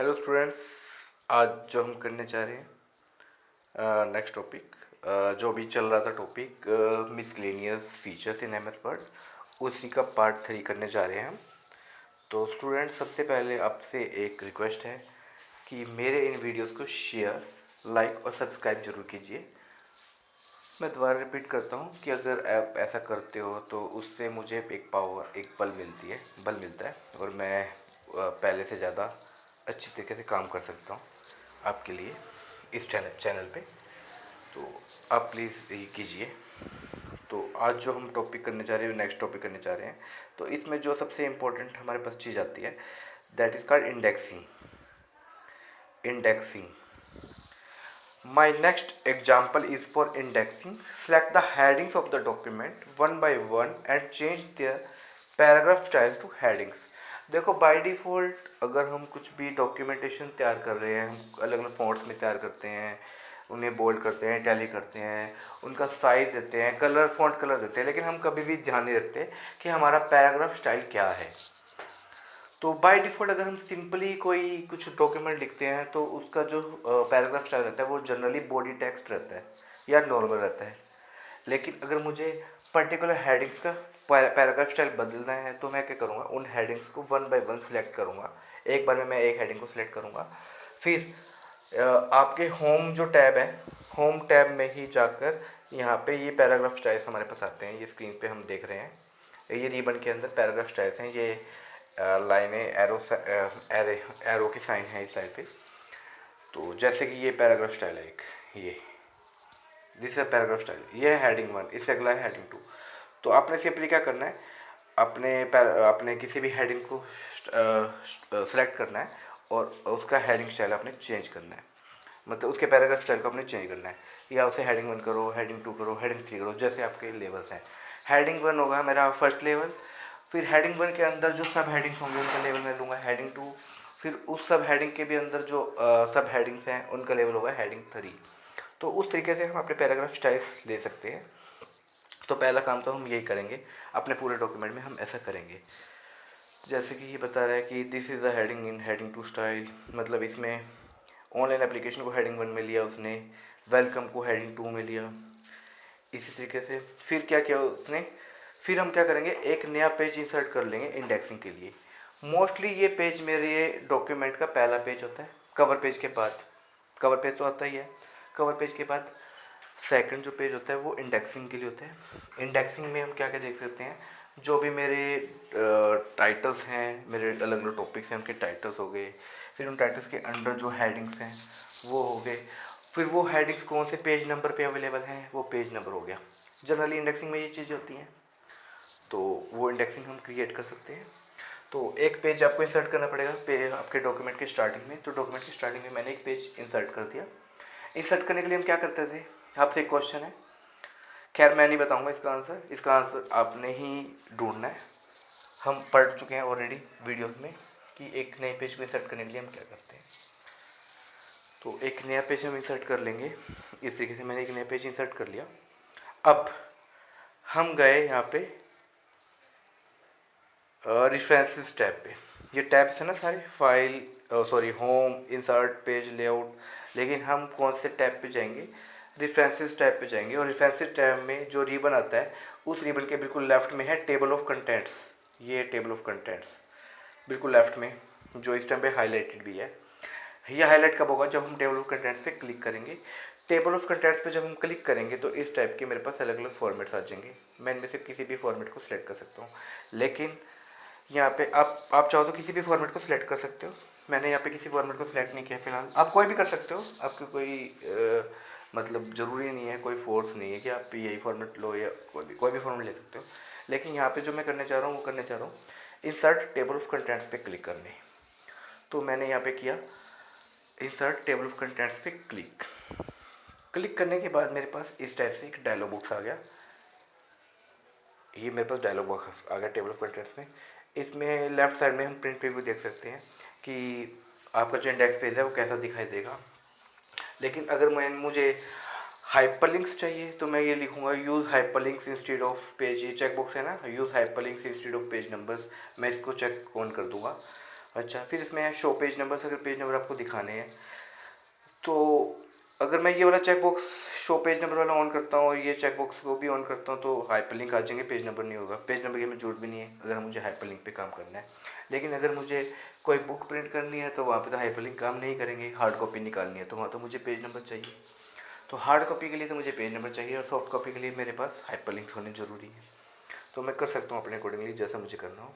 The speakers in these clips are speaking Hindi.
Hello students. आज जो हम करने जा रहे हैं नेक्स्ट टॉपिक, जो अभी चल रहा था topic miscellaneous features in MS word, उसी का पार्ट 3 करने जा रहे हैं हम। तो स्टूडेंट्स, सबसे पहले आपसे एक रिक्वेस्ट है कि मेरे इन वीडियोस को शेयर, लाइक और सब्सक्राइब जरूर कीजिए। मैं दोबारा रिपीट करता हूँ कि अगर आप ऐसा करते हो तो उससे मुझे एक पावर, एक बल मिलता है और मैं पहले से ज़्यादा अच्छी तरीके से काम कर सकता हूँ आपके लिए इस चैनल पे। तो आप प्लीज़ ये कीजिए। तो आज जो हम टॉपिक करने जा रहे हैं, नेक्स्ट टॉपिक करने जा रहे हैं, तो इसमें जो सबसे इम्पोर्टेंट हमारे पास चीज़ आती है, that is called indexing. Indexing My next example is for indexing. Select the headings of the document one by one and change their paragraph style to headings. देखो, बाय डिफ़ॉल्ट अगर हम कुछ भी डॉक्यूमेंटेशन तैयार कर रहे हैं, हम अलग अलग फॉन्ट्स में तैयार करते हैं, उन्हें बोल्ड करते हैं, टैली करते हैं, उनका साइज़ देते हैं, कलर, फॉन्ट कलर देते हैं, लेकिन हम कभी भी ध्यान नहीं रखते कि हमारा पैराग्राफ स्टाइल क्या है। तो बाय डिफ़ॉल्ट अगर हम सिंपली कोई कुछ डॉक्यूमेंट लिखते हैं तो उसका जो पैराग्राफ स्टाइल रहता है वो जनरली बॉडी टेक्स्ट रहता है या नॉर्मल रहता है। लेकिन अगर मुझे पर्टिकुलर हेडिंग्स का पैराग्राफ स्टाइल बदलना है तो मैं क्या करूँगा, उन हेडिंग्स को वन बाय वन सिलेक्ट करूँगा। एक बार में मैं एक हेडिंग को सिलेक्ट करूँगा, फिर आपके होम जो टैब है, होम टैब में ही जाकर यहाँ पे ये पैराग्राफ स्टाइल्स हमारे पास आते हैं। ये स्क्रीन पे हम देख रहे हैं, ये रिबन के अंदर पैराग्राफ स्टाइल्स हैं। ये लाइनें, एरो की साइन है इस साइड पे। तो जैसे कि ये पैराग्राफ स्टाइल है एक, ये दिस है पैराग्राफ स्टाइल, ये है हेडिंग 1, इससे अगला है हेडिंग 2। तो आपने सिंपली क्या करना है, अपने किसी भी हेडिंग को सेलेक्ट करना है और उसका हेडिंग स्टाइल आपने चेंज करना है, मतलब उसके पैराग्राफ स्टाइल को आपने चेंज करना है। या उसे हेडिंग 1 करो, हेडिंग 2 करो, हेडिंग 3 करो, जैसे आपके लेवल्स हैं। हेडिंग 1 होगा मेरा फर्स्ट लेवल, फिर हेडिंग 1 के अंदर जो सब हेडिंग्स होंगे उनका लेवल मैं लूँगा हेडिंग 2, फिर उस सब हेडिंग के भी अंदर जो सब हेडिंग्स हैं उनका लेवल होगा हेडिंग 3। तो उस तरीके से हम अपने पैराग्राफ स्टाइल्स ले सकते हैं। तो पहला काम तो हम यही करेंगे, अपने पूरे डॉक्यूमेंट में हम ऐसा करेंगे। जैसे कि ये बता रहा है कि this is a heading in heading 2 style, मतलब इसमें ऑनलाइन एप्लीकेशन को हेडिंग 1 में लिया उसने, वेलकम को हेडिंग 2 में लिया, इसी तरीके से। फिर क्या किया उसने, फिर हम क्या करेंगे, एक नया पेज इंसर्ट कर लेंगे इंडेक्सिंग के लिए। मोस्टली ये पेज मेरे डॉक्यूमेंट का पहला पेज होता है, कवर पेज के बाद। कवर पेज तो आता ही है। कवर पेज के बाद सेकंड जो पेज होता है वो इंडेक्सिंग के लिए होता है। इंडेक्सिंग में हम क्या क्या देख सकते हैं, जो भी मेरे टाइटल्स हैं, मेरे अलग अलग टॉपिक्स हैं, उनके टाइटल्स हो गए, फिर उन टाइटल्स के अंडर जो हेडिंग्स हैं वो हो गए, फिर वो हेडिंग्स कौन से पेज नंबर पे अवेलेबल हैं वो पेज नंबर हो गया। जनरली इंडेक्सिंग में ये चीज़ें होती हैं, तो वो इंडेक्सिंग हम क्रिएट कर सकते हैं। तो एक पेज आपको इंसर्ट करना पड़ेगा आपके डॉक्यूमेंट के स्टार्टिंग में। तो डॉक्यूमेंट की स्टार्टिंग में मैंने एक पेज इंसर्ट कर दिया। इंसर्ट करने के लिए हम क्या करते थे, आपसे एक क्वेश्चन है, खैर मैं नहीं बताऊंगा इसका आंसर, इसका आंसर आपने ही ढूंढना है। हम पढ़ चुके हैं ऑलरेडी वीडियो में कि एक नए पेज को इंसर्ट करने के लिए हम क्या करते हैं। तो एक नया पेज हम इंसर्ट कर लेंगे। इस तरीके से मैंने एक नया पेज इंसर्ट कर लिया। अब हम गए यहाँ पे रेफरेंसेस टैब पे। ये टैब्स है ना सारे, file, sorry, home, insert, page layout, लेकिन हम कौन से टैब पे जाएंगे, रेफरेंसेस टैब पे जाएंगे। और रेफरेंसेस टैब में जो रिबन आता है, उस रिबन के बिल्कुल लेफ्ट में है टेबल ऑफ कंटेंट्स। ये टेबल ऑफ कंटेंट्स बिल्कुल लेफ्ट में, जो इस टाइम पे हाईलाइटेड भी है। ये हाईलाइट कब होगा, जब हम टेबल ऑफ कंटेंट्स पे क्लिक करेंगे। टेबल ऑफ कंटेंट्स पे जब हम क्लिक करेंगे तो इस टाइप के मेरे पास अलग अलग फॉर्मेट्स आ जाएंगे। मैं इनमें से किसी भी फॉर्मेट को सिलेक्ट कर सकता हूँ। लेकिन यहाँ पे आप चाहो तो किसी भी फॉर्मेट को सिलेक्ट कर सकते हो। मैंने यहाँ पे किसी फॉर्मेट को सिलेक्ट नहीं किया फिलहाल। आप कोई भी कर सकते हो, आपकी कोई मतलब ज़रूरी नहीं है, कोई फोर्स नहीं है कि आप यही फॉर्मेट लो या कोई भी फॉर्मेट ले सकते हो। लेकिन यहाँ पे जो मैं करने चाह रहा हूँ वो करने चाह रहा हूँ इंसर्ट टेबल ऑफ कंटेंट्स पे क्लिक करने। तो मैंने यहाँ पे किया इंसर्ट टेबल ऑफ कंटेंट्स पे क्लिक। क्लिक करने के बाद मेरे पास इस टाइप से एक डायलॉग बॉक्स आ गया। ये मेरे पास डायलॉग बॉक्स आ गया टेबल ऑफ कंटेंट्स में। इसमें लेफ्ट साइड में हम प्रिंट प्रीव्यू देख सकते हैं कि आपका जो इंडेक्स पेज है वो कैसा दिखाई देगा। लेकिन अगर मुझे हाइपरलिंक्स चाहिए तो मैं ये लिखूंगा use hyperlinks instead of page. ये चेक बॉक्स है ना, use hyperlinks instead of page numbers, मैं इसको चेक ऑन कर दूंगा। अच्छा, फिर इसमें है शो पेज नंबर। अगर पेज नंबर आपको दिखाने हैं तो अगर मैं ये वाला check box show page number वाला ऑन करता हूँ और ये चेक बॉक्स को भी ऑन करता हूँ तो हाइपरलिंक आ जाएंगे, पेज नंबर नहीं होगा। पेज नंबर की हमें जरूरत भी नहीं है अगर मुझे हाइपरलिंक पे काम करना है। लेकिन अगर मुझे कोई बुक प्रिंट करनी है तो वहाँ पे तो हाइपरलिंक काम नहीं करेंगे। हार्ड कॉपी निकालनी है तो वहाँ तो मुझे पेज नंबर चाहिए। तो हार्ड कॉपी के लिए तो मुझे पेज नंबर चाहिए और सॉफ्ट कॉपी के लिए मेरे पास हाइपरलिंक होने ज़रूरी है। तो मैं कर सकता हूँ अपने अकॉर्डिंगली जैसा मुझे करना हो।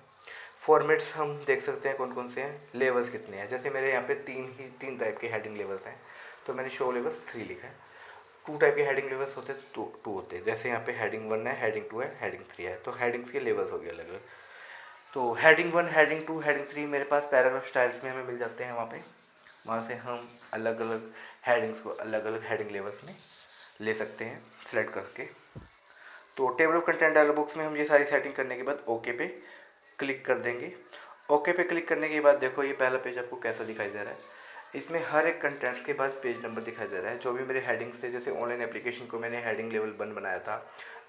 फॉर्मेट्स हम देख सकते हैं कौन कौन से हैं, लेवल्स कितने हैं। जैसे मेरे यहाँ पे तीन टाइप के हेडिंग लेवल्स हैं तो मैंने शो लेवल्स 3 लिखा है। 2 टाइप के हेडिंग लेवल्स होते हैं, टू होते हैं। जैसे यहाँ पे हेडिंग 1 है, हेडिंग 2 है, हेडिंग 3 है। तो हेडिंग्स के लेवल्स हो गए अलग अलग। तो हेडिंग 1, हेडिंग 2, हेडिंग 3 मेरे पास पैराग्राफ स्टाइल्स में हमें मिल जाते हैं। वहाँ से हम अलग अलग हेडिंग्स को अलग अलग हेडिंग लेवल्स में ले सकते हैं सिलेक्ट करके। तो table of content dialog box में हम ये सारी सेटिंग करने के बाद ओके पे क्लिक कर देंगे। ओके पे क्लिक करने के बाद देखो ये पहला पेज आपको कैसा दिखाई दे रहा है। इसमें हर एक कंटेंट्स के बाद पेज नंबर दिखाई दे रहा है। जो भी मेरे हेडिंग्स थे, जैसे ऑनलाइन एप्लीकेशन को मैंने हेडिंग लेवल 1 बनाया था,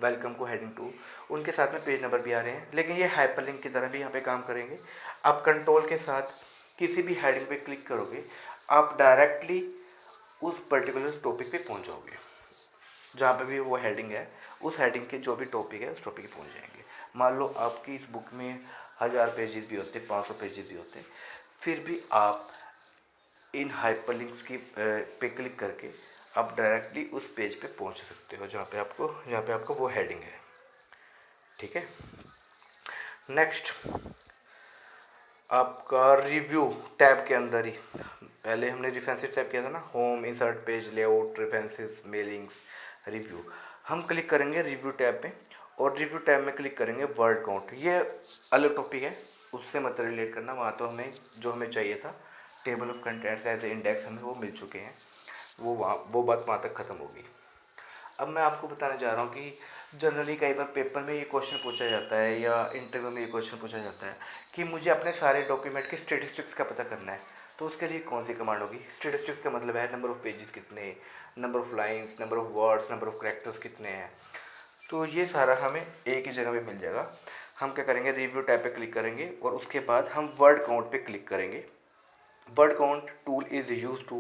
वेलकम को हेडिंग 2, उनके साथ में पेज नंबर भी आ रहे हैं। लेकिन ये हाइपरलिंक की तरह भी यहाँ पे काम करेंगे। आप कंट्रोल के साथ किसी भी हेडिंग पे क्लिक करोगे, आप डायरेक्टली उस पर्टिकुलर टॉपिक पे पहुँच जाओगे। जहाँ पे भी वो हेडिंग है, उस हेडिंग के जो भी टॉपिक है उस टॉपिक पे पहुँच जाएंगे। मान लो आपकी इस बुक में 1000 पेजेस भी होते, 500 पेजेस भी होते, फिर भी आप इन हाइपरलिंक्स की पे क्लिक करके आप डायरेक्टली उस पेज पे पहुँच सकते हो जहाँ पे आपको वो हेडिंग है। ठीक है। नेक्स्ट आपका रिव्यू टैब के अंदर ही, पहले हमने रेफरेंसेस टैब किया था ना, home, insert, page layout, references, mailings, review. हम क्लिक करेंगे रिव्यू टैब पे और रिव्यू टैब में क्लिक करेंगे वर्ड काउंट। ये अलग टॉपिक है, उससे मत रिलेट करना। वहाँ तो हमें जो हमें चाहिए था table of contents as a index हमें वो मिल चुके हैं। वो बात वहाँ तक ख़त्म होगी। अब मैं आपको बताने जा रहा हूँ कि जनरली कई बार पेपर में ये क्वेश्चन पूछा जाता है या इंटरव्यू में ये क्वेश्चन पूछा जाता है कि मुझे अपने सारे डॉक्यूमेंट के स्टेटिस्टिक्स का पता करना है। तो उसके लिए कौन सी कमांड होगी? स्टेटिस्टिक्स का मतलब है नंबर ऑफ़ पेजेस कितने, number of lines, number of words, number of characters कितने हैं। तो ये सारा हमें एक ही जगह पे मिल जाएगा। हम क्या करेंगे, रिव्यू टैब पे क्लिक करेंगे और उसके बाद हम वर्ड काउंट पे क्लिक करेंगे। Word count tool is used to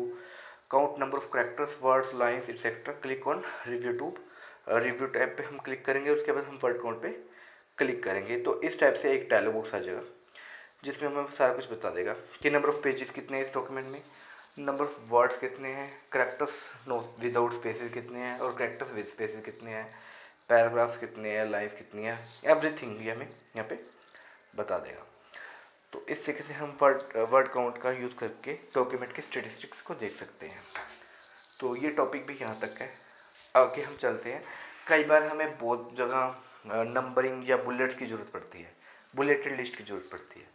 count number of characters, words, lines, etc. Click on review to review tab पे हम क्लिक करेंगे। उसके बाद हम वर्ड काउंट पे क्लिक करेंगे तो इस टाइप से एक डायलॉग बॉक्स आ जाएगा जिसमें हमें सारा कुछ बता देगा कि नंबर ऑफ़ पेजेस कितने हैं इस डॉक्यूमेंट में, नंबर ऑफ़ वर्ड्स कितने हैं, करेक्टर्स नो विदाउट स्पेसेस कितने हैं और करेक्टर्स विद स्पेसेस कितने हैं, पैराग्राफ्स कितने हैं, लाइन्स कितनी हैं, एवरीथिंग ये हमें यहाँ पे बता देगा। तो इस तरीके से हम वर्ड काउंट का यूज़ करके डॉक्यूमेंट के स्टेटिस्टिक्स को देख सकते हैं। तो ये टॉपिक भी यहाँ तक है। आगे हम चलते हैं। कई बार हमें बहुत जगह नंबरिंग या बुलेट्स की ज़रूरत पड़ती है, बुलेटेड लिस्ट की ज़रूरत पड़ती है।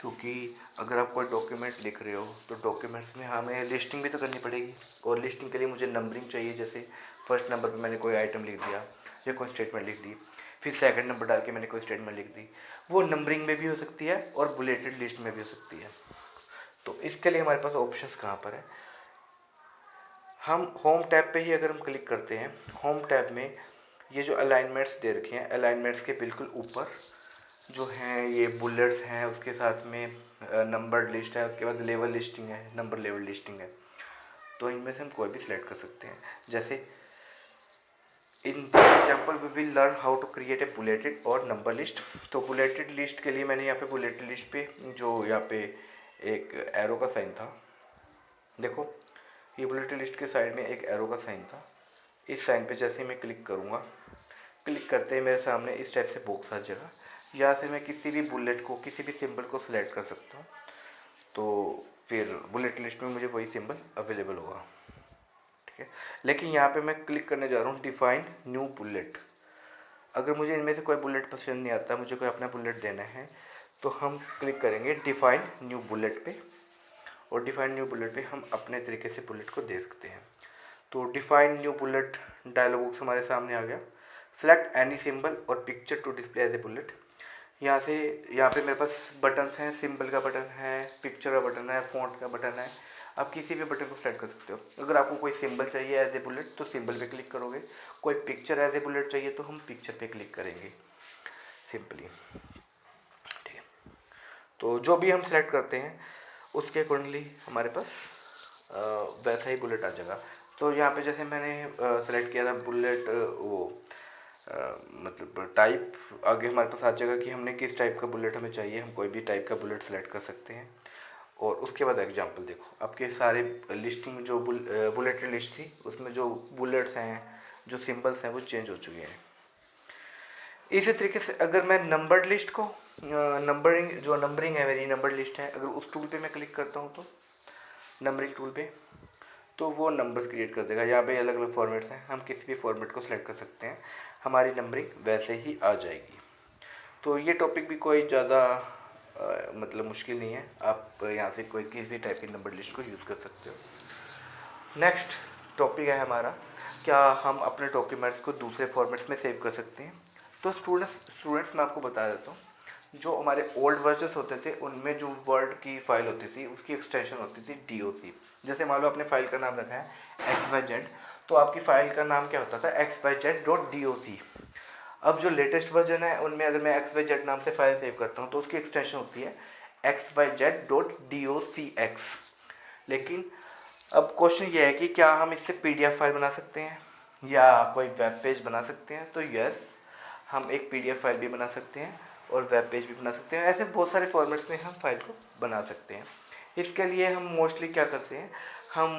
क्योंकि अगर आप कोई डॉक्यूमेंट लिख रहे हो तो डॉक्यूमेंट्स में हमें लिस्टिंग भी तो करनी पड़ेगी और लिस्टिंग के लिए मुझे नंबरिंग चाहिए। जैसे फर्स्ट नंबर पे मैंने कोई आइटम लिख दिया या कोई स्टेटमेंट लिख दी, फिर सेकंड नंबर डाल के मैंने कोई स्टेटमेंट लिख दी, वो नंबरिंग में भी हो सकती है और बुलेटेड लिस्ट में भी हो सकती है। तो इसके लिए हमारे पास ऑप्शंस कहाँ पर है, हम होम टैब पे ही अगर हम क्लिक करते हैं, होम टैब में ये जो अलाइनमेंट्स दे रखे हैं, अलाइनमेंट्स के बिल्कुल ऊपर जो हैं ये बुलेट्स हैं, उसके साथ में नंबर्ड लिस्ट है, उसके बाद लेवल लिस्टिंग है, नंबर लेवल लिस्टिंग है। तो इनमें से हम कोई भी सिलेक्ट कर सकते हैं। जैसे in this example we will learn how to create a bulleted or number list. तो बुलेटेड लिस्ट के लिए मैंने यहाँ पे बुलेटेड लिस्ट पे जो यहाँ पे एक एरो का साइन था, देखो ये बुलेटेड लिस्ट के साइड में एक एरो का साइन था। इस साइन पे जैसे ही मैं क्लिक करूँगा, क्लिक करते ही मेरे सामने इस टाइप से बॉक्स आ जाएगा। यहाँ से मैं किसी भी बुलेट को, किसी भी सिंबल को सिलेक्ट कर सकता हूँ। तो फिर बुलेट लिस्ट में मुझे वही सिंबल अवेलेबल होगा। ठीक है। लेकिन यहाँ पे मैं क्लिक करने जा रहा हूँ डिफाइन न्यू बुलेट। अगर मुझे इनमें से कोई बुलेट पसंद नहीं आता, मुझे कोई अपना बुलेट देना है, तो हम क्लिक करेंगे डिफाइन न्यू बुलेट पे और डिफाइन न्यू बुलेट पे हम अपने तरीके से बुलेट को दे सकते हैं। तो define new bullet dialog box हमारे सामने आ गया। Select any symbol or picture to display as a bullet. यहाँ से यहाँ पे मेरे पास बटन्स हैं, सिंबल का बटन है, पिक्चर का बटन है, फ़ॉन्ट का बटन है। आप किसी भी बटन को सेलेक्ट कर सकते हो। अगर आपको कोई सिंबल चाहिए एज ए बुलेट तो सिंबल पे क्लिक करोगे, कोई पिक्चर एज ए बुलेट चाहिए तो हम पिक्चर पे क्लिक करेंगे सिंपली। ठीक है। तो जो भी हम सेलेक्ट करते हैं उसके अकॉर्डिंगली हमारे पास वैसा ही बुलेट आ जाएगा। तो यहाँ पे जैसे मैंने सेलेक्ट किया था बुलेट वो मतलब टाइप, आगे हमारे पास आ जाएगा कि हमने किस टाइप का बुलेट हमें चाहिए, हम कोई भी टाइप का बुलेट सेलेक्ट कर सकते हैं। और उसके बाद एग्जांपल देखो, आपके सारे लिस्ट में जो बुलेट लिस्ट थी उसमें जो बुलेट्स हैं, जो सिंबल्स हैं वो चेंज हो चुके हैं। इसी तरीके से अगर मैं नंबर्ड लिस्ट को नंबरिंग है, मेरी नंबर लिस्ट है, अगर उस टूल पे मैं क्लिक करता हूँ तो नंबरिंग टूल पे, तो वो नंबर्स क्रिएट कर देगा। यहाँ पे अलग अलग फॉर्मेट्स हैं, हम किसी भी फॉर्मेट को सिलेक्ट कर सकते हैं, हमारी नंबरिंग वैसे ही आ जाएगी। तो ये टॉपिक भी कोई ज़्यादा मतलब मुश्किल नहीं है, आप यहाँ से कोई किसी भी टाइप की नंबर लिस्ट को यूज़ कर सकते हो। नेक्स्ट टॉपिक है हमारा, क्या हम अपने डॉक्यूमेंट्स को दूसरे फॉर्मेट्स में सेव कर सकते हैं। तो स्टूडेंट्स मैं आपको बता देता हूँ, जो हमारे ओल्ड वर्जन होते थे उनमें जो वर्ड की फाइल होती थी उसकी एक्सटेंशन होती थी DOC। जैसे मान लो अपने फाइल का नाम रखा है XYZ, तो आपकी फाइल का नाम क्या होता था, XYZ.doc। अब जो लेटेस्ट वर्जन है उनमें अगर मैं XYZ नाम से फाइल सेव करता हूँ तो उसकी एक्सटेंशन होती है XYZ.docx। लेकिन अब क्वेश्चन ये है कि क्या हम इससे PDF फाइल बना सकते हैं या कोई वेब पेज बना सकते हैं। तो यस, हम एक PDF फाइल भी बना सकते हैं और वेब पेज भी बना सकते हैं। ऐसे बहुत सारे फॉर्मेट्स में हम फाइल को बना सकते हैं। इसके लिए हम मोस्टली क्या करते हैं, हम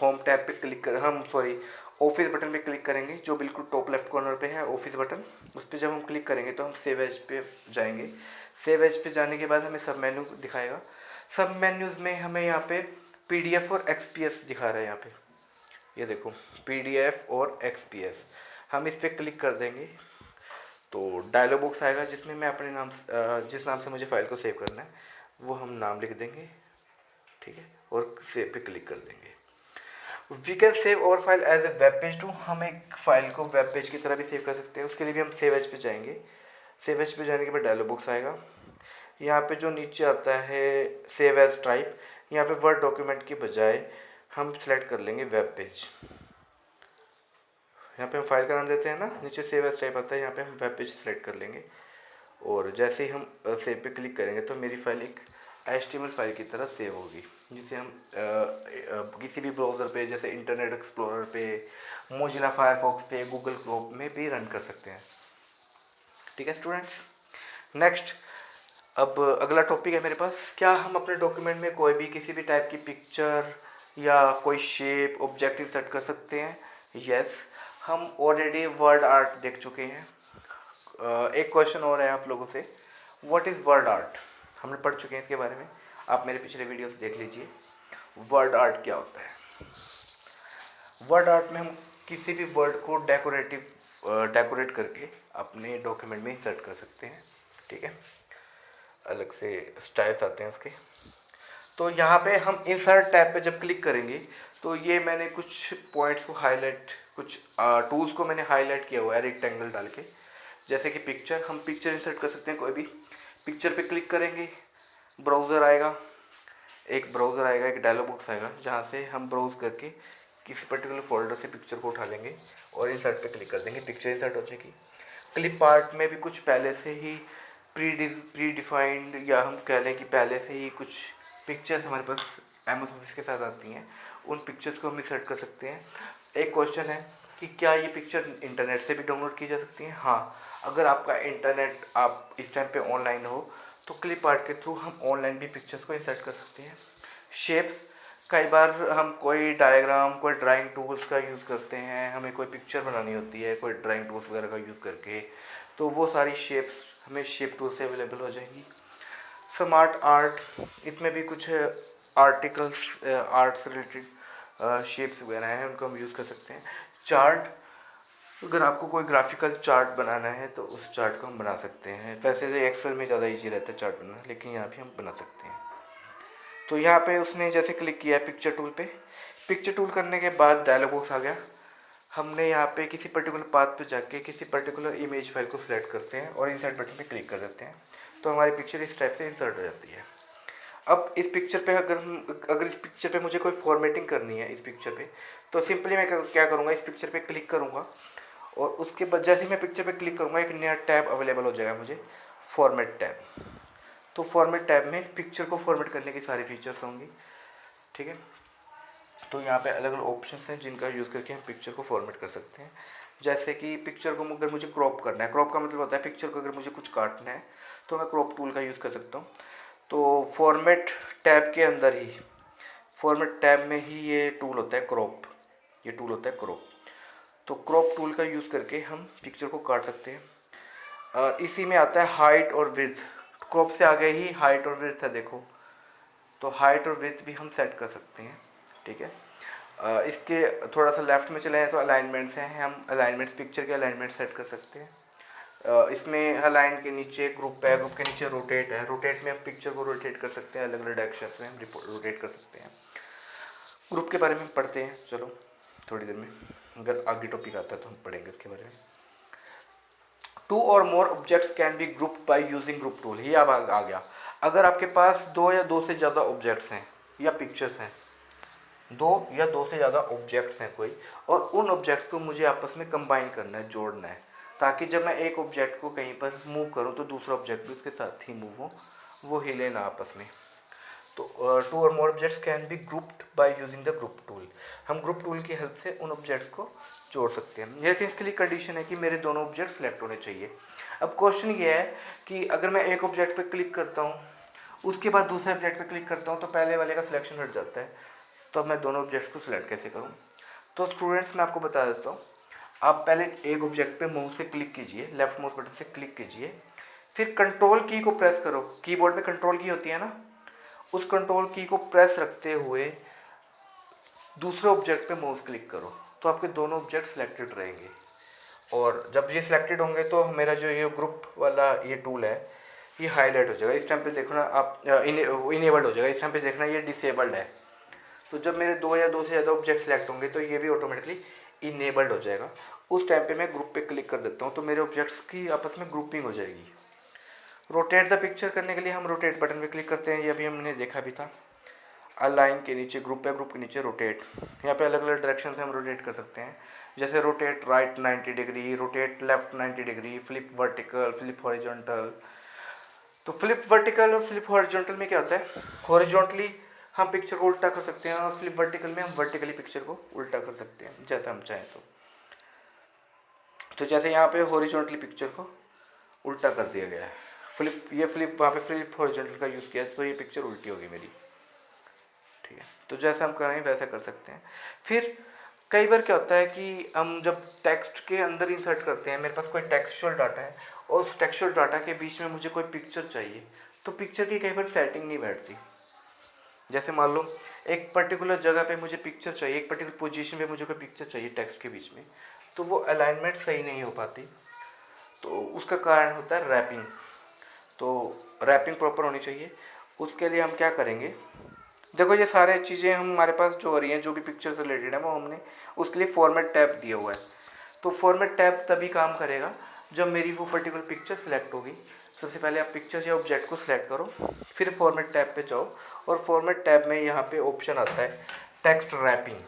होम टैब पे क्लिक कर हम सॉरी ऑफिस बटन पे क्लिक करेंगे, जो बिल्कुल टॉप लेफ्ट कॉर्नर पे है ऑफिस बटन। उस पर जब हम क्लिक करेंगे तो हम सेव एज पे जाएंगे। सेव एज पे जाने के बाद हमें सब मेन्यू दिखाएगा। सब मेन्यूज़ में हमें यहाँ पे PDF और XPS दिखा रहा है। यहाँ पे ये देखो PDF और XPS, हम इस पर क्लिक कर देंगे तो डायलॉग बॉक्स आएगा जिसमें मैं अपने नाम जिस नाम से मुझे फ़ाइल को सेव करना है वो हम नाम लिख देंगे, ठीक है, और सेव पे क्लिक कर देंगे। We can save our file as a web page too, हम एक फाइल को वेब पेज की तरह भी सेव कर सकते हैं। उसके लिए भी हम सेव एज पे जाएंगे। सेव एज पे जाने के बाद डायलॉग बॉक्स आएगा। यहाँ पे जो नीचे आता है सेव एज टाइप, यहाँ पे वर्ड डॉक्यूमेंट के बजाय हम सेलेक्ट कर लेंगे वेब पेज। यहाँ पे हम फाइल का नाम देते हैं ना, नीचे सेव एज टाइप आता है, यहाँ पे हम वेब पेज सेलेक्ट कर लेंगे। और जैसे ही हम सेव पे क्लिक करेंगे तो मेरी फाइल एक HTML फाइल की तरह सेव होगी, जिसे हम किसी भी ब्राउज़र पे जैसे इंटरनेट एक्सप्लोरर पे, मोजिला फायरफॉक्स पे, गूगल क्रोम में भी रन कर सकते हैं। ठीक है स्टूडेंट्स। नेक्स्ट, अब अगला टॉपिक है मेरे पास, क्या हम अपने डॉक्यूमेंट में कोई भी किसी भी टाइप की पिक्चर या कोई शेप ऑब्जेक्ट इंसर्ट कर सकते हैं। यस, हम ऑलरेडी वर्ड आर्ट देख चुके हैं। एक क्वेश्चन और है आप लोगों से, व्हाट इज़ वर्ड आर्ट, हमने पढ़ चुके हैं इसके बारे में, आप मेरे पिछले वीडियोस देख लीजिए। वर्ड आर्ट क्या होता है। वर्ड आर्ट में हम किसी भी वर्ड को डेकोरेट करके अपने डॉक्यूमेंट में इंसर्ट कर सकते हैं। ठीक है, अलग से स्टाइल्स आते हैं उसके। तो यहाँ पे हम इंसर्ट टैब पे जब क्लिक करेंगे तो ये मैंने कुछ पॉइंट्स को हाईलाइट, कुछ टूल्स को मैंने हाईलाइट किया हुआ है रेक्टेंगल डाल के। जैसे कि पिक्चर, हम पिक्चर इंसर्ट कर सकते हैं कोई भी। पिक्चर पे क्लिक करेंगे, ब्राउज़र आएगा, एक डायलॉग बॉक्स आएगा जहाँ से हम ब्राउज़ करके किसी पर्टिकुलर फोल्डर से पिक्चर को उठा लेंगे और इंसर्ट पे क्लिक कर देंगे, पिक्चर इंसर्ट हो जाएगी। क्लिप आर्ट में भी कुछ पहले से ही प्री डिफाइंड, या हम कह लें कि पहले से ही कुछ पिक्चर्स हमारे पास MS ऑफिस के साथ आती हैं, उन पिक्चर्स को हम इंसर्ट कर सकते हैं। एक क्वेश्चन है कि क्या ये पिक्चर इंटरनेट से भी डाउनलोड की जा सकती हैं। हाँ, अगर आपका इंटरनेट आप इस टाइम पे ऑनलाइन हो तो क्लिप आर्ट के थ्रू हम ऑनलाइन भी पिक्चर्स को इंसर्ट कर सकते हैं। शेप्स, कई बार हम कोई डायग्राम, कोई ड्राइंग टूल्स का यूज़ करते हैं, हमें कोई पिक्चर बनानी होती है कोई ड्राइंग टूल्स वगैरह का यूज़ करके, तो वो सारी शेप्स हमें शेप टूल से अवेलेबल हो जाएंगी। स्मार्ट आर्ट, इसमें भी कुछ आर्टिकल्स आर्ट से रिलेटेड शेप्स वगैरह हैं, उनको हम यूज़ कर सकते हैं। चार्ट, अगर आपको कोई ग्राफिकल चार्ट बनाना है तो उस चार्ट को हम बना सकते हैं। वैसे तो एक्सेल में ज़्यादा इजी रहता है चार्ट बनाना, लेकिन यहाँ भी हम बना सकते हैं। तो यहाँ पे उसने जैसे क्लिक किया पिक्चर टूल पे, पिक्चर टूल करने के बाद डायलॉग बॉक्स आ गया। हमने यहाँ पे किसी पर्टिकुलर पाथ पे जाके किसी पर्टिकुलर इमेज फाइल को सिलेक्ट करते हैं और इंसर्ट बटन पे क्लिक कर देते हैं, तो हमारी पिक्चर इस टाइप से इंसर्ट हो जाती है। अब इस पिक्चर पे अगर इस पिक्चर पे मुझे कोई फॉर्मेटिंग करनी है इस पिक्चर पे, तो सिंपली मैं क्या करूँगा, इस पिक्चर पे क्लिक करूँगा और उसके बाद जैसे ही मैं पिक्चर पे क्लिक करूँगा एक नया टैब अवेलेबल हो जाएगा मुझे, फॉर्मेट टैब। तो फॉर्मेट टैब में पिक्चर को फॉर्मेट करने की सारी फीचर्स होंगी, ठीक है। तो यहाँ पे अलग अलग ऑप्शंस हैं जिनका यूज़ करके हम पिक्चर को फॉर्मेट कर सकते हैं। जैसे कि पिक्चर को अगर मुझे क्रॉप करना है, क्रॉप का मतलब होता है पिक्चर को अगर मुझे कुछ काटना है तो मैं क्रॉप टूल का यूज़ कर सकता हूँ। तो फॉर्मेट टैब के अंदर ही, फॉर्मेट टैब में ही ये टूल होता है क्रॉप, ये टूल होता है क्रॉप। तो क्रॉप टूल का यूज़ करके हम पिक्चर को काट सकते हैं। और इसी में आता है हाइट और विड्थ, क्रॉप से आगे ही हाइट और विड्थ है देखो, तो हाइट और विड्थ भी हम सेट कर सकते हैं, ठीक है। इसके थोड़ा सा लेफ्ट में चले जाएँ तो अलाइनमेंट्स हैं, हम अलाइनमेंट्स पिक्चर के अलाइनमेंट सेट कर सकते हैं। इसमें अलाइन के नीचे ग्रुप है, ग्रुप के नीचे रोटेट है, रोटेट में हम पिक्चर को रोटेट कर सकते हैं, अलग अलग डायरेक्शन में हम रोटेट कर सकते हैं। ग्रुप के बारे में पढ़ते हैं, चलो थोड़ी देर में, अगर आगे टॉपिक आता है तो हम पढ़ेंगे इसके बारे में। टू और more objects can be grouped by using group tool, ये अब आ गया। अगर आपके पास दो या दो से ज़्यादा ऑब्जेक्ट्स हैं या पिक्चर्स हैं, दो या दो से ज़्यादा ऑब्जेक्ट्स हैं कोई, और उन ऑब्जेक्ट को मुझे आपस में कंबाइन करना है, जोड़ना है, ताकि जब मैं एक ऑब्जेक्ट को कहीं पर मूव करूं तो दूसरा ऑब्जेक्ट भी उसके साथ ही मूव हो, वो हिले ना आपस में। तो टू और more objects can be grouped by using the group tool, हम ग्रुप टूल की हेल्प से उन ऑब्जेक्ट्स को जोड़ सकते हैं। लेकिन इसके लिए कंडीशन है कि मेरे दोनों ऑब्जेक्ट सेलेक्ट होने चाहिए। अब क्वेश्चन ये है कि अगर मैं एक ऑब्जेक्ट पे क्लिक करता हूँ, उसके बाद दूसरे ऑब्जेक्ट पे क्लिक करता हूँ, तो पहले वाले का सिलेक्शन हट जाता है, तो अब मैं दोनों ऑब्जेक्ट्स को सिलेक्ट कैसे करूँ? तो स्टूडेंट्स मैं आपको बता देता हूँ, आप पहले एक ऑब्जेक्ट पे माउस से क्लिक कीजिए, लेफ्ट माउस बटन से क्लिक कीजिए, फिर कंट्रोल की को प्रेस करो, कीबोर्ड में कंट्रोल की होती है ना, उस कंट्रोल की को प्रेस रखते हुए दूसरे ऑब्जेक्ट पे माउस क्लिक करो, तो आपके दोनों ऑब्जेक्ट सिलेक्टेड रहेंगे। और जब ये सिलेक्टेड होंगे तो मेरा जो ये ग्रुप वाला ये टूल है ये हाईलाइट हो जाएगा। इस टाइम पे देखना आप इनेबल्ड हो जाएगा, इस टाइम पे देखना ये डिसेबल्ड है। तो जब मेरे दो या दो से ज़्यादा ऑब्जेक्ट सेलेक्ट होंगे तो ये भी ऑटोमेटिकली इनेबल्ड हो जाएगा। उस टाइम पे मैं ग्रुप पे क्लिक कर देता हूँ तो मेरे ऑब्जेक्ट्स की आपस में ग्रुपिंग हो जाएगी। रोटेट द पिक्चर करने के लिए हम रोटेट बटन पे क्लिक करते हैं, ये अभी हमने देखा भी था। अलाइन के नीचे ग्रुप है, ग्रुप के नीचे रोटेट, यहाँ पे अलग अलग डायरेक्शन से हम रोटेट कर सकते हैं, जैसे rotate right 90 degree, rotate left 90 degree, flip vertical, flip horizontal. तो फ्लिप वर्टिकल और फ्लिप हॉरिजॉन्टल में क्या होता है, हॉरिजॉन्टली हम पिक्चर को उल्टा कर सकते हैं और फ्लिप वर्टिकल में हम वर्टिकली पिक्चर को उल्टा कर सकते हैं जैसा हम चाहें। तो जैसे यहाँ पे हॉरिजॉन्टली पिक्चर को उल्टा कर दिया गया है, फ्लिप ये फ्लिप वहाँ पे फ्लिप हॉरिजॉन्टल का यूज़ किया तो ये पिक्चर उल्टी होगी मेरी, ठीक है। तो जैसा हम करें वैसा कर सकते हैं। फिर कई बार क्या होता है कि हम जब टेक्स्ट के अंदर इंसर्ट करते हैं, मेरे पास कोई टेक्सचुअल डाटा है और उस टेक्सचुअल डाटा के बीच में मुझे कोई पिक्चर चाहिए, तो पिक्चर की कई बार सेटिंग नहीं बैठती। जैसे मान लो एक पर्टिकुलर जगह पे मुझे पिक्चर चाहिए, एक पर्टिकुलर पोजीशन पे मुझे कोई पिक्चर चाहिए टेक्स्ट के बीच में, तो वो अलाइनमेंट सही नहीं हो पाती, तो उसका कारण होता है रैपिंग। तो रैपिंग प्रॉपर होनी चाहिए। उसके लिए हम क्या करेंगे, देखो ये सारे चीज़ें हमारे पास जो हो रही हैं, जो भी पिक्चर से रिलेटेड है वो हमने उसके लिए फॉर्मेट टैब दिया हुआ है। तो फॉर्मेट टैब तभी काम करेगा जब मेरी वो पर्टिकुलर पिक्चर सेलेक्ट होगी। सबसे पहले आप पिक्चर या ऑब्जेक्ट को सिलेक्ट करो, फिर फॉर्मेट टैब पे जाओ, और फॉर्मेट टैब में यहाँ पे ऑप्शन आता है टेक्स्ट रैपिंग,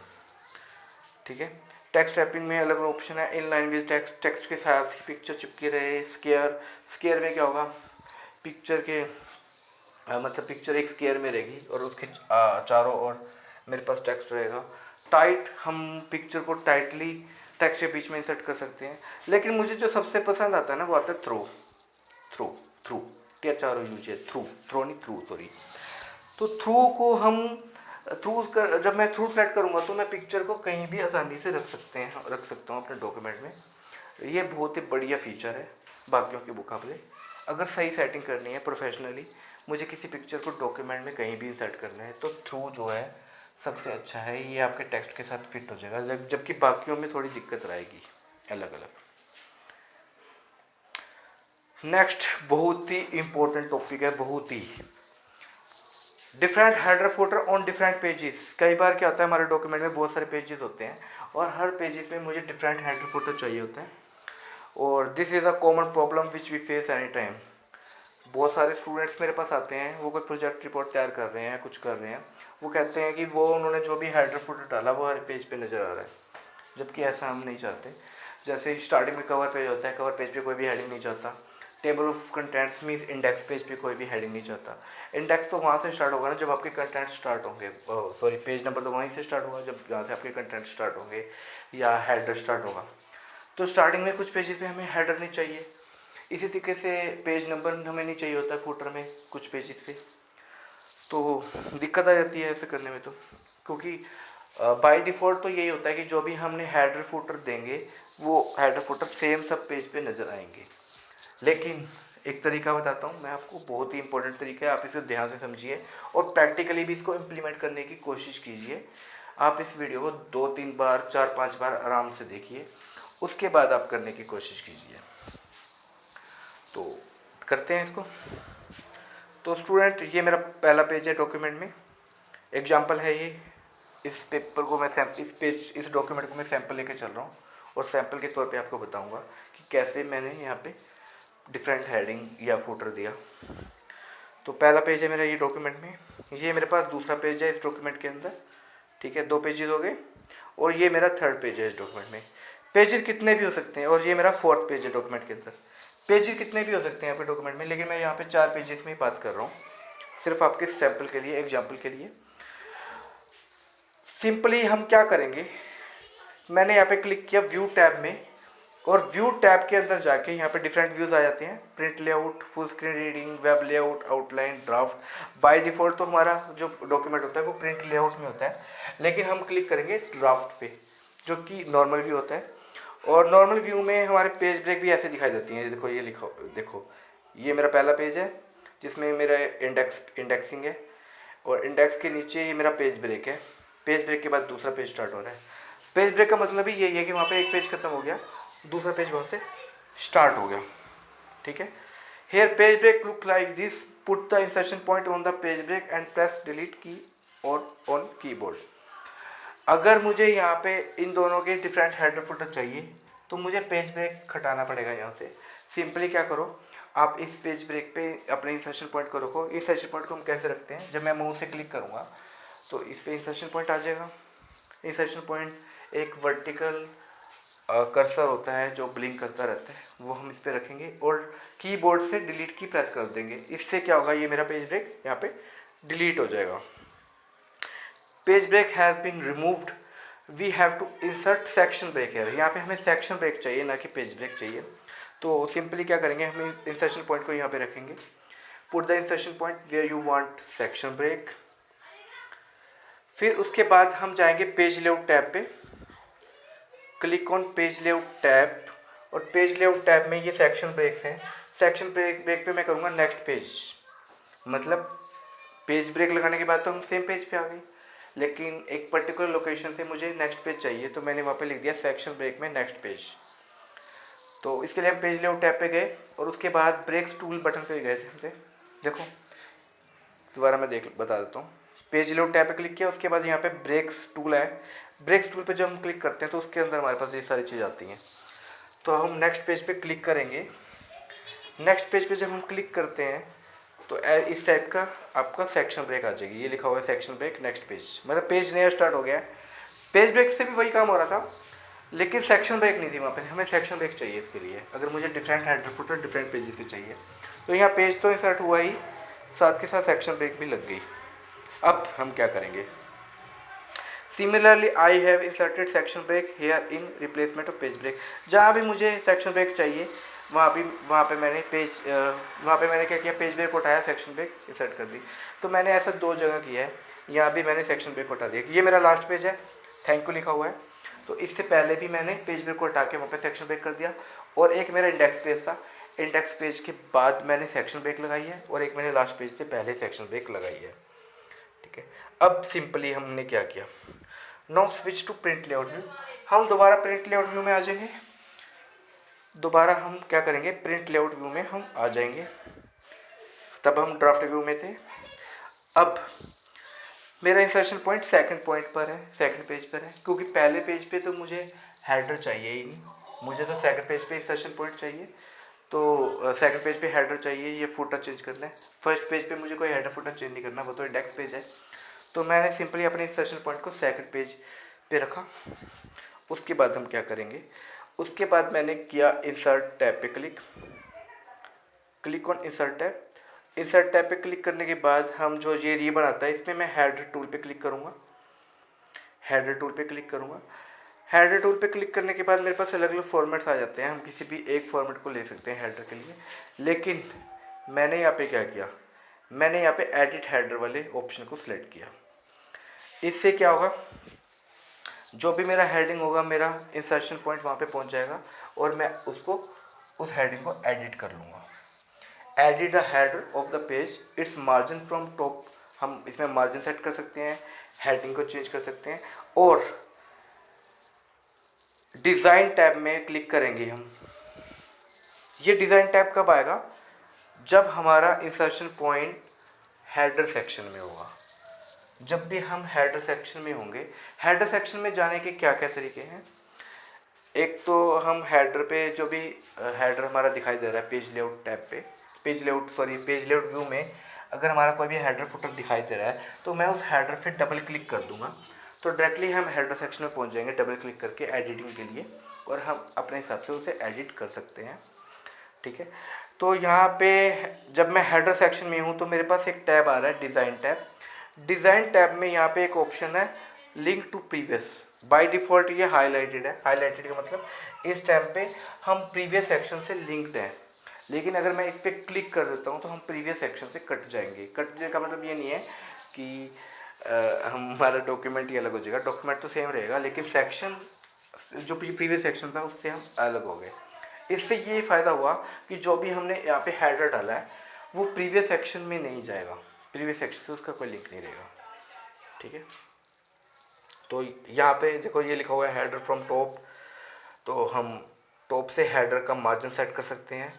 ठीक है। टेक्स्ट रैपिंग में अलग अलग ऑप्शन है, in line with text, text के साथ ही पिक्चर चिपके रहे, स्केयर, स्केयर में क्या होगा, पिक्चर के मतलब पिक्चर एक स्केयर में रहेगी और उसके चारों ओर मेरे पास टेक्स्ट रहेगा। टाइट, हम पिक्चर को टाइटली टेक्स्ट के बीच में इंसर्ट कर सकते हैं। लेकिन मुझे जो सबसे पसंद आता है ना वो आता है throw, through through THROUG, through, throw नहीं थ्रू सॉरी। तो थ्रू को हम जब मैं थ्रू सेलेक्ट करूँगा तो मैं पिक्चर को कहीं भी आसानी से रख सकता हूँ अपने डॉक्यूमेंट में। ये बहुत ही बढ़िया फीचर है बाकियों के मुकाबले। अगर सही सेटिंग करनी है प्रोफेशनली, मुझे किसी पिक्चर को डॉक्यूमेंट में कहीं भी इंसर्ट करना है, तो थ्रू जो है सबसे अच्छा है, ये आपके टेक्स्ट के साथ फिट हो जाएगा, जबकि बाकियों में थोड़ी दिक्कत रहेगी अलग अलग। नेक्स्ट बहुत ही इंपॉर्टेंट टॉपिक है, बहुत ही, different header footer on different pages. कई बार क्या होता है हमारे डॉक्यूमेंट में बहुत सारे पेजेस होते हैं और हर पेजेस में मुझे डिफरेंट हेडर फुटर चाहिए होता है, और this is a common problem which we face any time. बहुत सारे स्टूडेंट्स मेरे पास आते हैं, वो कोई प्रोजेक्ट रिपोर्ट तैयार कर रहे हैं, कुछ कर रहे हैं, वो कहते हैं कि वो उन्होंने जो भी हेडर फुटर डाला वो हर पेज पे नज़र आ रहा है, जबकि ऐसा हम नहीं चाहते। जैसे स्टार्टिंग में कवर पेज होता है, कवर पेज पे कोई भी हेडिंग नहीं चाहता, table of contents means index page पे कोई भी हेडिंग नहीं चाहता। इंडेक्स तो वहाँ से स्टार्ट होगा ना जब आपके कंटेंट स्टार्ट होंगे, सॉरी पेज नंबर तो वहीं से स्टार्ट होगा जब जहाँ से आपके कंटेंट स्टार्ट होंगे या हेडर स्टार्ट होगा। तो स्टार्टिंग में कुछ पेजेस पे हमें हेडर नहीं चाहिए, इसी तरीके से पेज नंबर हमें नहीं चाहिए होता है फुटर में कुछ पेजेस पे, तो दिक्कत आ जाती है ऐसे करने में। तो क्योंकि बाय डिफ़ॉल्ट तो यही होता है कि जो भी हमने हेडर फुटर देंगे वो हेडर फुटर सेम सब पेज पे नज़र आएंगे। लेकिन एक तरीका बताता हूँ मैं आपको, बहुत ही इंपॉर्टेंट तरीका है, आप इसे ध्यान से समझिए और प्रैक्टिकली भी इसको इम्प्लीमेंट करने की कोशिश कीजिए। आप इस वीडियो को 2-3 बार 4-5 बार आराम से देखिए, उसके बाद आप करने की कोशिश कीजिए। तो करते हैं इसको। तो स्टूडेंट ये मेरा पहला पेज है डॉक्यूमेंट में, एग्जाम्पल है ये। इस पेपर को मैं इस डॉक्यूमेंट को मैं सैंपल लेके चल रहा हूँ और सैंपल के तौर पे आपको बताऊंगा कि कैसे मैंने यहाँ पे डिफरेंट हेडिंग या फुटर दिया। तो पहला पेज है मेरा ये डॉक्यूमेंट में, ये मेरे पास दूसरा पेज है इस डॉक्यूमेंट के अंदर, ठीक है, 2 पेजेस हो गए, और ये मेरा 3rd पेज है इस डॉक्यूमेंट में। पेजेस कितने भी हो सकते हैं, और ये मेरा 4th पेज है डॉक्यूमेंट के अंदर। पेजेस कितने भी हो सकते हैं यहाँ पे डॉक्यूमेंट में, लेकिन मैं यहाँ पे 4 पेजेस में ही बात कर रहा हूँ, सिर्फ आपके सैंपल के लिए, एग्जाम्पल के लिए। सिंपली हम क्या करेंगे, मैंने यहाँ पे क्लिक किया व्यू टैब में, और व्यू टैब के अंदर जाके यहाँ पे डिफरेंट व्यूज आ जाते हैं, print layout, full screen reading, web layout, outline, draft. By default तो हमारा जो डॉक्यूमेंट होता है वो प्रिंट लेआउट में होता है, लेकिन हम क्लिक करेंगे ड्राफ्ट पे जो कि नॉर्मल व्यू होता है। और नॉर्मल व्यू में हमारे पेज ब्रेक भी ऐसे दिखाई देती हैं, देखो ये लिखो, देखो ये मेरा पहला पेज है जिसमें मेरा इंडेक्सिंग है, और इंडेक्स के नीचे ये मेरा पेज ब्रेक है। पेज ब्रेक के बाद दूसरा पेज स्टार्ट हो रहा है। पेज ब्रेक का मतलब ही यही है कि वहाँ पे एक पेज खत्म हो गया, दूसरा पेज वहाँ से स्टार्ट हो गया, ठीक है। Here page break look like this, put the insertion point on the page break and press delete key और ऑन कीबोर्ड। अगर मुझे यहाँ पे इन दोनों के डिफरेंट हेडर फुटर चाहिए तो मुझे पेज ब्रेक हटाना पड़ेगा यहाँ से। सिंपली क्या करो, आप इस पेज ब्रेक पे अपने इंसर्शन पॉइंट को रखो। इंसर्शन पॉइंट को हम कैसे रखते हैं, जब मैं माउस से क्लिक करूँगा तो इस पे इंसर्शन पॉइंट आ जाएगा। इंसर्शन पॉइंट एक वर्टिकल कर्सर होता है जो ब्लिंक करता रहता है, वो हम इस पे रखेंगे और कीबोर्ड से डिलीट की प्रेस कर देंगे। इससे क्या होगा, ये मेरा पेज ब्रेक यहाँ पे डिलीट हो जाएगा। Page break has been removed, we have to insert section break है। यहाँ पे हमें सेक्शन ब्रेक चाहिए, ना कि पेज ब्रेक चाहिए। तो सिंपली क्या करेंगे, हम इंसर्शन पॉइंट को यहाँ पे रखेंगे, put the insertion point where you want section break. फिर उसके बाद हम जाएंगे पेज लेआउट टैब पे, click on page layout tab, और पेज लेआउट टैब में ये सेक्शन ब्रेक्स हैं। सेक्शन ब्रेक पे मैं करूँगा नेक्स्ट पेज, मतलब पेज ब्रेक लगाने के बाद तो हम सेम पेज पे आ गए, लेकिन एक पर्टिकुलर लोकेशन से मुझे नेक्स्ट पेज चाहिए, तो मैंने वहाँ पे लिख दिया सेक्शन ब्रेक में नेक्स्ट पेज। तो इसके लिए हम पेज लेआउट टैब पे गए और उसके बाद ब्रेक्स टूल बटन पे गए थे हमसे। देखो दोबारा मैं बता देता हूँ। पेज लेआउट टैब पे क्लिक किया, उसके बाद यहाँ पे ब्रेक्स टूल है। ब्रेक्स टूल पे जब हम क्लिक करते हैं तो उसके अंदर हमारे पास ये सारी चीज़ आती हैं। तो हम नेक्स्ट पेज पे क्लिक करेंगे। नेक्स्ट पेज पे जब हम क्लिक करते हैं तो इस टाइप का आपका सेक्शन ब्रेक आ जाएगी, ये लिखा हुआ है सेक्शन ब्रेक नेक्स्ट पेज, मतलब पेज नया स्टार्ट हो गया है। पेज ब्रेक से भी वही काम हो रहा था, लेकिन सेक्शन ब्रेक नहीं थी वहाँ पे। हमें सेक्शन ब्रेक चाहिए इसके लिए, अगर मुझे different header footer different pages पे चाहिए। तो यहाँ पेज तो इंसर्ट हुआ ही, साथ के साथ सेक्शन ब्रेक भी लग गई। अब हम क्या करेंगे, similarly I have inserted section break here in replacement of page break. जहाँ भी मुझे सेक्शन ब्रेक चाहिए वहाँ पे मैंने क्या किया, पेज ब्रेक उठाया, सेक्शन ब्रेक इंसर्ट कर दी। तो मैंने ऐसा 2 जगह किया है, यहाँ भी मैंने सेक्शन ब्रेक उठा दिया। ये मेरा लास्ट पेज है, थैंक यू लिखा हुआ है, तो इससे पहले भी मैंने पेज ब्रेक को हटा के वहाँ पे सेक्शन ब्रेक कर दिया। और एक मेरा इंडेक्स पेज था, इंडेक्स पेज के बाद मैंने सेक्शन ब्रेक लगाई है, और एक मैंने लास्ट पेज से पहले सेक्शन ब्रेक लगाई है, ठीक है। अब सिंपली हमने क्या किया, now switch to print layout view. हम दोबारा प्रिंट लेआउट व्यू में आ जाएंगे, दोबारा हम क्या करेंगे, प्रिंट लेआउट व्यू में हम आ जाएंगे। तब हम ड्राफ्ट व्यू में थे। अब मेरा इंसर्शन पॉइंट सेकंड पॉइंट पर है, सेकंड पेज पर है, क्योंकि पहले पेज पे तो मुझे हेडर चाहिए ही नहीं, मुझे तो सेकंड पेज पे इंसर्शन पॉइंट चाहिए। तो सेकंड पेज पे हेडर चाहिए, ये फुटर चेंज करना है। फर्स्ट पेज पे मुझे कोई हेडर फुटर चेंज नहीं करना, वो तो इंडेक्स पेज है। तो मैंने सिंपली अपने इंसर्शन पॉइंट को सेकंड पेज पे रखा। उसके बाद हम क्या करेंगे, उसके बाद मैंने किया इंसर्ट टैब पे click, click on insert tab. Insert tab पे क्लिक करने के बाद हम जो ये रिबन आता है इसमें मैं हेडर टूल पे क्लिक करूँगा। हेडर टूल पे क्लिक करूँगा। हेडर टूल पे क्लिक करने के बाद मेरे पास अलग अलग फॉर्मेट्स आ जाते हैं। हम किसी भी एक फॉर्मेट को ले सकते हैं हेडर के लिए, लेकिन मैंने यहाँ पे क्या किया, मैंने यहाँ पे एडिट हेडर वाले ऑप्शन को सिलेक्ट किया। इससे क्या होगा, जो भी मेरा हेडिंग होगा मेरा इंसर्शन पॉइंट वहाँ पे पहुँच जाएगा और मैं उसको उस हेडिंग को एडिट कर लूँगा। Edit the header of the page, it's margin from top. हम इसमें मार्जिन सेट कर सकते हैं, हेडिंग को चेंज कर सकते हैं। और डिज़ाइन टैब में क्लिक करेंगे हम। ये डिज़ाइन टैब कब आएगा, जब हमारा इंसर्शन पॉइंट हेडर सेक्शन में होगा। जब भी हम हेडर सेक्शन में होंगे, हेडर सेक्शन में जाने के क्या क्या तरीके हैं। एक तो हम हेडर पे जो भी हेडर हमारा दिखाई दे रहा है पेज लेआउट टैब पे, पेज लेआउट व्यू में अगर हमारा कोई भी हेडर फुटर दिखाई दे रहा है तो मैं उस हेडर पे डबल क्लिक कर दूंगा तो डायरेक्टली हम हेडर सेक्शन में पहुंच जाएंगे डबल क्लिक करके एडिटिंग के लिए, और हम अपने हिसाब से उसे एडिट कर सकते हैं। ठीक है, तो यहाँ पे जब मैं हेडर सेक्शन में हूँ तो मेरे पास एक टैब आ रहा है डिज़ाइन टैब। डिज़ाइन टैब में यहाँ पे एक ऑप्शन है link to previous. By default ये हाईलाइटेड है। हाईलाइटेड का मतलब इस टाइम पे हम प्रीवियस सेक्शन से लिंक्ड हैं, लेकिन अगर मैं इस पर क्लिक कर देता हूँ तो हम प्रीवियस सेक्शन से कट जाएंगे। कट जाने का मतलब ये नहीं है कि हमारा डॉक्यूमेंट ही अलग हो जाएगा, डॉक्यूमेंट तो सेम रहेगा, लेकिन सेक्शन जो प्रीवियस सेक्शन था उससे हम अलग हो गए। इससे ये फ़ायदा हुआ कि जो भी हमने यहाँ पे हेडर डाला है वो प्रीवियस सेक्शन में नहीं जाएगा, प्रीवियस सेक्शन से उसका कोई लिंक नहीं रहेगा। ठीक है, तो यहाँ पे देखो ये लिखा हुआ है हेडर फ्रॉम टॉप, तो हम टॉप से हेडर का मार्जिन सेट कर सकते हैं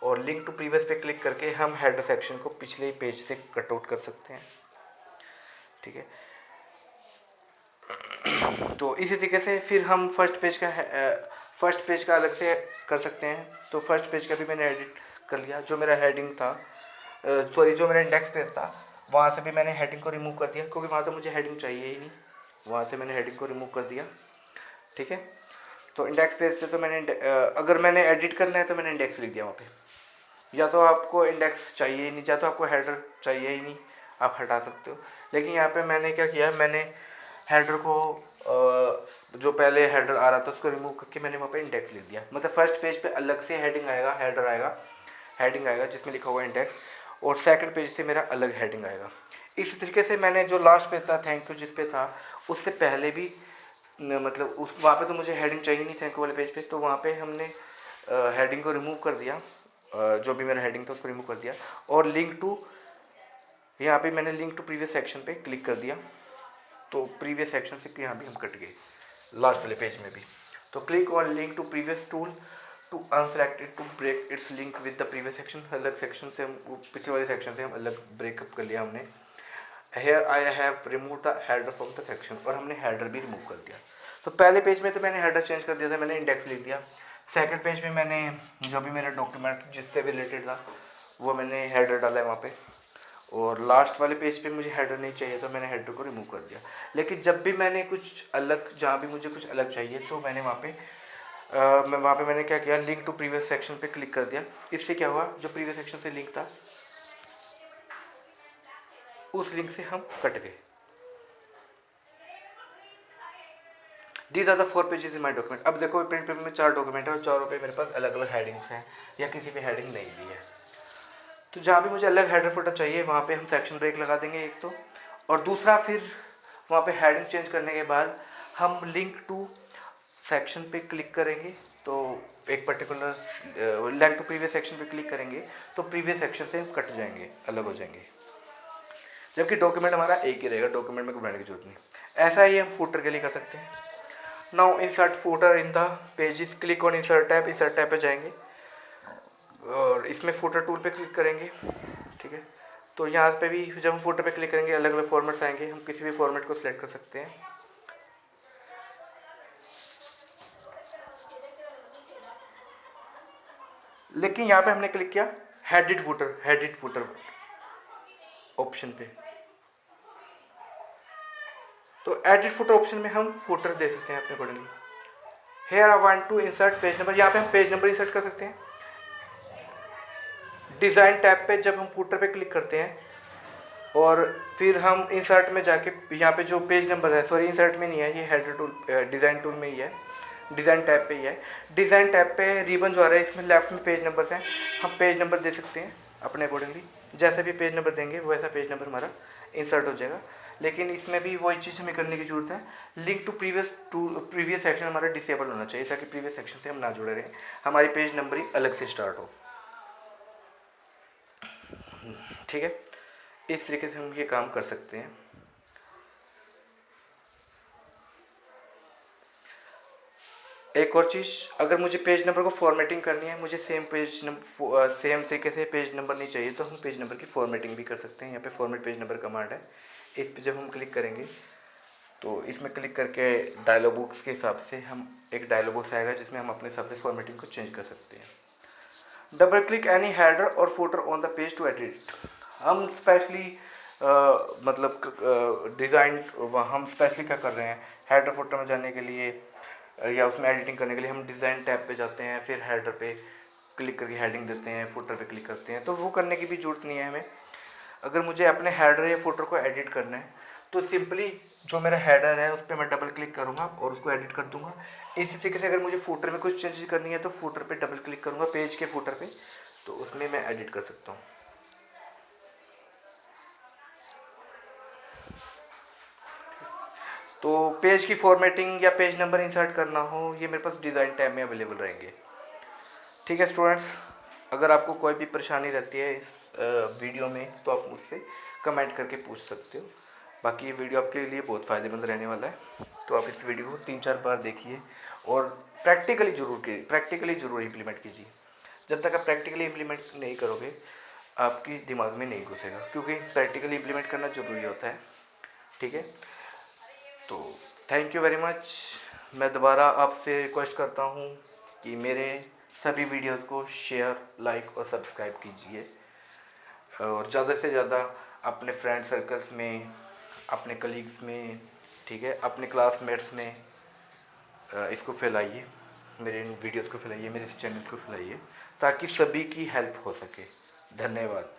और लिंक टू प्रीवियस पे क्लिक करके हम हेडर सेक्शन को पिछले पेज से कट आउट कर सकते हैं। ठीक है, तो इसी तरीके से फिर हम फर्स्ट पेज का अलग से कर सकते हैं। तो फर्स्ट पेज का भी मैंने एडिट कर लिया। जो मेरा हेडिंग था, जो मेरा इंडेक्स पेज था वहाँ से भी मैंने हेडिंग को रिमूव कर दिया, क्योंकि वहाँ तो मुझे हेडिंग चाहिए ही नहीं, वहाँ से मैंने हेडिंग को रिमूव कर दिया। ठीक है, तो इंडेक्स पेज से तो मैंने अगर मैंने एडिट करना है तो मैंने इंडेक्स लिख दिया वहाँ पे। या तो आपको इंडेक्स चाहिए ही नहीं, या तो आपको हेडर चाहिए ही नहीं, आप हटा सकते हो। लेकिन यहाँ पे मैंने क्या किया, मैंने हेडर को जो पहले हेडर आ रहा था उसको रिमूव करके मैंने वहाँ पे इंडेक्स लिख दिया। मतलब फर्स्ट पेज पे अलग से हेडिंग आएगा, हेडिंग आएगा जिसमें लिखा हुआ इंडेक्स, और सेकंड पेज से मेरा अलग हेडिंग आएगा। इसी तरीके से मैंने जो लास्ट पेज था थैंक यू जिस पे था उससे पहले भी मतलब उस वहाँ पे तो मुझे हेडिंग चाहिए नहीं थैंक यू वाले पेज पे, तो वहाँ पे हमने हेडिंग को रिमूव कर दिया, जो भी मेरा हेडिंग था उसको रिमूव कर दिया। और लिंक टू, यहाँ पे मैंने लिंक टू प्रीवियस सेक्शन पे क्लिक कर दिया, तो प्रीवियस सेक्शन से यहाँ भी हम कट गए लास्ट वाले पेज में भी। तो click on link to previous tool to unselected to break its link with the previous section. अलग सेक्शन से हम पिछले वाले सेक्शन से हम अलग ब्रेकअप कर लिया हमने। Here I have remove the header from the section, और हमने हेडर भी रिमूव कर दिया। तो पहले पेज में तो मैंने हेडर चेंज कर दिया था, मैंने इंडेक्स लिख दिया। सेकंड पेज में मैंने जो भी मेरा डॉक्यूमेंट जिससे भी रिलेटेड था वो मैंने हेडर डाला है वहाँ पे, और लास्ट वाले पेज पे मुझे हेडर नहीं चाहिए तो मैंने हेडर को रिमूव कर दिया। लेकिन जब भी मैंने कुछ अलग, जहाँ भी मुझे कुछ अलग चाहिए तो मैंने वहाँ पे मैंने क्या किया, लिंक टू प्रीवियस सेक्शन पे क्लिक कर दिया। इससे क्या हुआ, जो प्रीवियस सेक्शन से लिंक था उस लिंक से हम कट गए। These are the 4 pages in my document. अब देखो प्रिंट पेपर में 4 डॉक्यूमेंट है और चारों पे मेरे पास अलग अलग हेडिंग्स हैं या किसी पे हेडिंग नहीं दी है। तो जहाँ भी मुझे अलग हेडर फुटर चाहिए वहाँ पे हम सेक्शन ब्रेक लगा देंगे एक तो, और दूसरा फिर वहाँ पे हेडिंग चेंज करने के बाद हम लिंक टू सेक्शन पे क्लिक करेंगे, तो एक particular link to previous section पे क्लिक करेंगे तो प्रीवियस सेक्शन से हम कट जाएंगे, अलग हो जाएंगे, जबकि डॉक्यूमेंट हमारा एक ही रहेगा, डॉक्यूमेंट में घबराने की जरूरत नहीं। ऐसा ही हम फूटर के लिए कर सकते हैं। Now insert footer in the pages, click on insert tab पे जाएंगे और इसमें फूटर टूल पे क्लिक करेंगे। ठीक है, तो यहाँ पे भी जब हम फूटर पे क्लिक करेंगे अलग अलग फॉर्मेट्स आएंगे, हम किसी भी फॉर्मेट को सिलेक्ट कर सकते हैं। लेकिन यहाँ पे हमने क्लिक किया हेडिट फूटर ऑप्शन पे, तो एडिट फुटर ऑप्शन में हम फुटर दे सकते हैं अपने accordingly. Here I want to insert page number, यहाँ पे हम पेज नंबर इंसर्ट कर सकते हैं। डिज़ाइन टैब पे जब हम फुटर पे क्लिक करते हैं और फिर हम इंसर्ट में जाके यहाँ पे जो पेज नंबर है, सॉरी इंसर्ट में नहीं है, ये हेडर टूल डिज़ाइन टूल में ही है, डिज़ाइन टैब पे ही है। डिज़ाइन टैब पे रिबन जो आ रहा है इसमें लेफ्ट में पेज नंबर्स हैं, हम पेज नंबर दे सकते हैं अपने अकॉर्डिंगली। जैसे भी पेज नंबर देंगे वैसा पेज नंबर हमारा इंसर्ट हो जाएगा। लेकिन इसमें भी वही चीज़ हमें करने की ज़रूरत है, लिंक टू प्रीवियस सेक्शन हमारा डिसेबल होना चाहिए ताकि प्रीवियस सेक्शन से हम ना जुड़े रहें, हमारी पेज नंबरिंग अलग से स्टार्ट हो। ठीक है, इस तरीके से हम ये काम कर सकते हैं। एक और चीज़, अगर मुझे पेज नंबर को फॉर्मेटिंग करनी है, मुझे सेम तरीके से पेज नंबर नहीं चाहिए, तो हम पेज नंबर की फॉर्मेटिंग भी कर सकते हैं। यहाँ पे फॉर्मेट पेज नंबर कमांड है, इस पे जब हम क्लिक करेंगे तो इसमें क्लिक करके डायलॉग बॉक्स के हिसाब से हम एक डायलॉग बॉक्स आएगा जिसमें हम अपने हिसाब से फॉर्मेटिंग को चेंज कर सकते हैं। Double click any header or footer on the page to edit. हम स्पेशली डिज़ाइन हम स्पेशली क्या कर रहे हैं, हेडर फुटर में जाने के लिए या उसमें एडिटिंग करने के लिए हम डिज़ाइन टैब पे जाते हैं, फिर हेडर पे क्लिक करके हेडिंग देते हैं, फुटर पे क्लिक करते हैं, तो वो करने की भी ज़रूरत नहीं है हमें। अगर मुझे अपने हेडर या फुटर को एडिट करना है तो सिंपली जो मेरा हेडर है उस पर मैं डबल क्लिक करूँगा और उसको एडिट कर दूँगा। इसी तरीके से अगर मुझे फुटर में कुछ चेंजेस करनी है तो फुटर पे डबल क्लिक करूँगा, पेज के फुटर पे, तो उसमें मैं एडिट कर सकता हूँ। तो पेज की फॉर्मेटिंग या पेज नंबर इंसर्ट करना हो, ये मेरे पास डिज़ाइन टैब में अवेलेबल रहेंगे। ठीक है स्टूडेंट्स, अगर आपको कोई भी परेशानी रहती है इस वीडियो में तो आप मुझसे कमेंट करके पूछ सकते हो। बाकी ये वीडियो आपके लिए बहुत फ़ायदेमंद रहने वाला है, तो आप इस वीडियो को 3-4 बार देखिए और प्रैक्टिकली ज़रूर इम्प्लीमेंट कीजिए। जब तक आप प्रैक्टिकली इम्प्लीमेंट नहीं करोगे आपकी दिमाग में नहीं घुसेगा, क्योंकि प्रैक्टिकली इम्प्लीमेंट करना ज़रूरी होता है। ठीक है, तो थैंक यू वेरी मच। मैं दोबारा आपसे रिक्वेस्ट करता हूँ कि मेरे सभी वीडियोस को शेयर, लाइक और सब्सक्राइब कीजिए और ज़्यादा से ज़्यादा अपने फ्रेंड सर्कल्स में, अपने कलीग्स में, ठीक है, अपने क्लासमेट्स में इसको फैलाइए, मेरे इन वीडियोस को फैलाइए, मेरे इस चैनल को फैलाइए ताकि सभी की हेल्प हो सके। धन्यवाद।